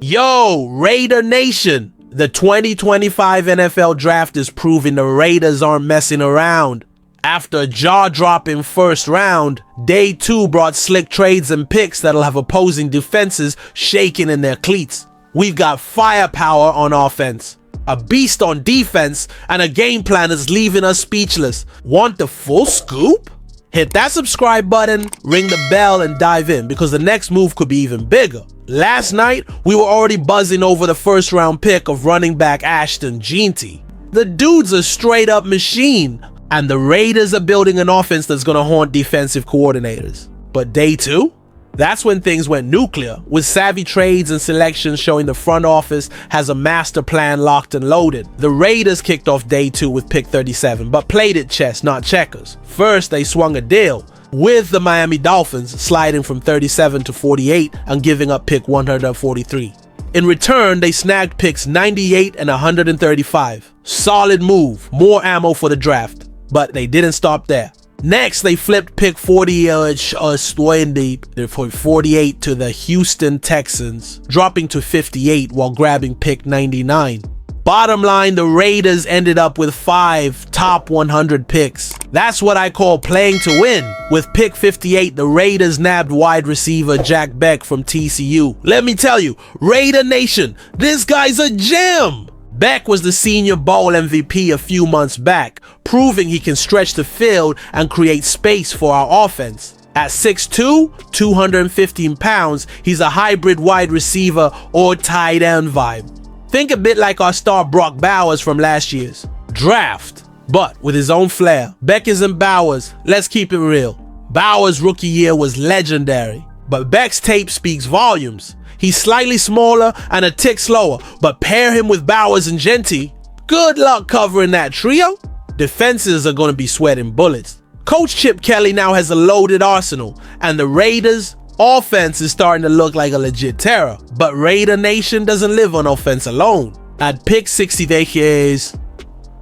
Yo, Raider Nation! The 2025 NFL Draft is proving the Raiders aren't messing around. After a jaw-dropping first round, day 2 brought slick trades and picks that'll have opposing defenses shaking in their cleats. We've got firepower on offense, a beast on defense, and a game plan that's leaving us speechless. Want the full scoop? Hit that subscribe button, ring the bell, and dive in, because the next move could be even bigger. Last night, we were already buzzing over the first round pick of running back Ashton Jeanty. The dude's a straight up machine, and the Raiders are building an offense that's gonna haunt defensive coordinators. But day 2? That's when things went nuclear, with savvy trades and selections showing the front office has a master plan locked and loaded. The Raiders kicked off day 2 with pick 37, but played it chess, not checkers. First, they swung a deal, with the Miami Dolphins sliding from 37 to 48 and giving up pick 143. In return, they snagged picks 98 and 135. Solid move, more ammo for the draft, but they didn't stop there. Next, they flipped pick 48 to the Houston Texans, dropping to 58 while grabbing pick 99. Bottom line, the Raiders ended up with 5 top 100 picks. That's what I call playing to win. With pick 58, the Raiders nabbed wide receiver Jack Beck from TCU. Let me tell you, Raider Nation, this guy's a gem! Beck was the Senior Bowl MVP a few months back, proving he can stretch the field and create space for our offense. At 6'2", 215 pounds, he's a hybrid wide receiver or tight end vibe. Think a bit like our star Brock Bowers from last year's draft, but with his own flair. Beck isn't Bowers, let's keep it real. Bowers' rookie year was legendary, but Beck's tape speaks volumes. He's slightly smaller and a tick slower, but pair him with Bowers and Jeanty, good luck covering that trio. Defenses are going to be sweating bullets. Coach Chip Kelly now has a loaded arsenal, and the Raiders' offense is starting to look like a legit terror. But Raider Nation doesn't live on offense alone. At pick 68,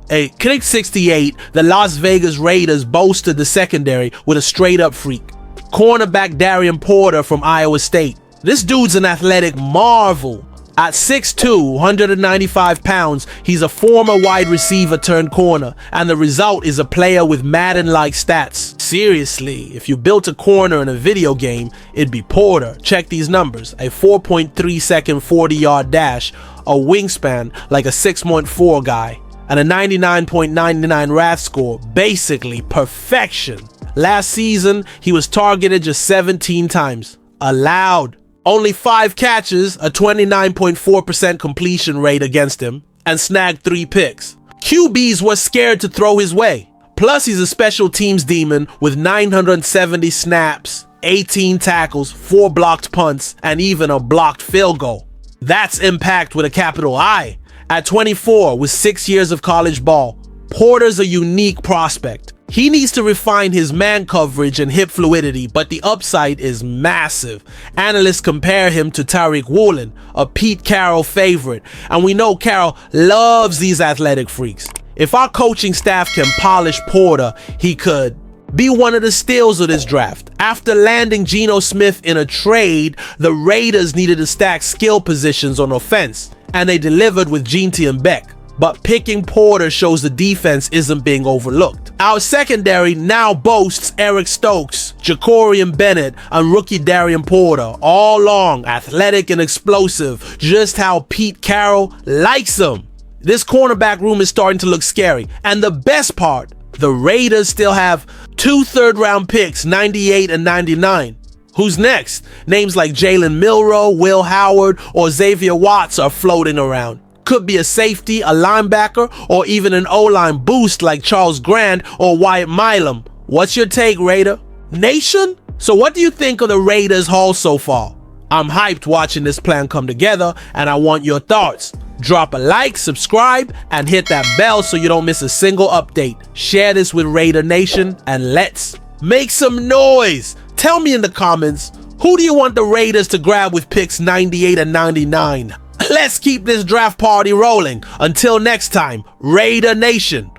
the Las Vegas Raiders boasted the secondary with a straight-up freak. Cornerback Darian Porter from Iowa State. This dude's an athletic marvel. At 6'2", 195 pounds, he's a former wide receiver turned corner, and the result is a player with Madden-like stats. Seriously, if you built a corner in a video game, it'd be Porter. Check these numbers: a 4.3 second 40-yard dash, a wingspan like a 6'4" guy, and a 99.99 RAS score. Basically perfection. Last season, he was targeted just 17 times. Allowed only 5 catches, a 29.4% completion rate against him, and snagged 3 picks. QBs were scared to throw his way. Plus, he's a special teams demon with 970 snaps, 18 tackles, 4 blocked punts, and even a blocked field goal. That's impact with a capital I. At 24, with 6 years of college ball, Porter's a unique prospect. He needs to refine his man coverage and hip fluidity, but the upside is massive. Analysts compare him to Tariq Woolen, a Pete Carroll favorite, and we know Carroll loves these athletic freaks. If our coaching staff can polish Porter, he could be one of the steals of this draft. After landing Geno Smith in a trade, the Raiders needed to stack skill positions on offense, and they delivered with Jeanty and Beck. But picking Porter shows the defense isn't being overlooked. Our secondary now boasts Eric Stokes, Jacorian Bennett, and rookie Darian Porter, all long, athletic, and explosive, just how Pete Carroll likes them. This cornerback room is starting to look scary, and the best part, the Raiders still have 2 third-round picks, 98 and 99. Who's next? Names like Jalen Milroe, Will Howard, or Xavier Watts are floating around. Could be a safety, a linebacker, or even an O-line boost like Charles Grant or Wyatt Milam. What's your take, Raider Nation? So what do you think of the Raiders' haul so far? I'm hyped watching this plan come together, and I want your thoughts. Drop a like, subscribe, and hit that bell so you don't miss a single update. Share this with Raider Nation, and let's make some noise. Tell me in the comments, who do you want the Raiders to grab with picks 98 and 99? Let's keep this draft party rolling. Until next time, Raider Nation.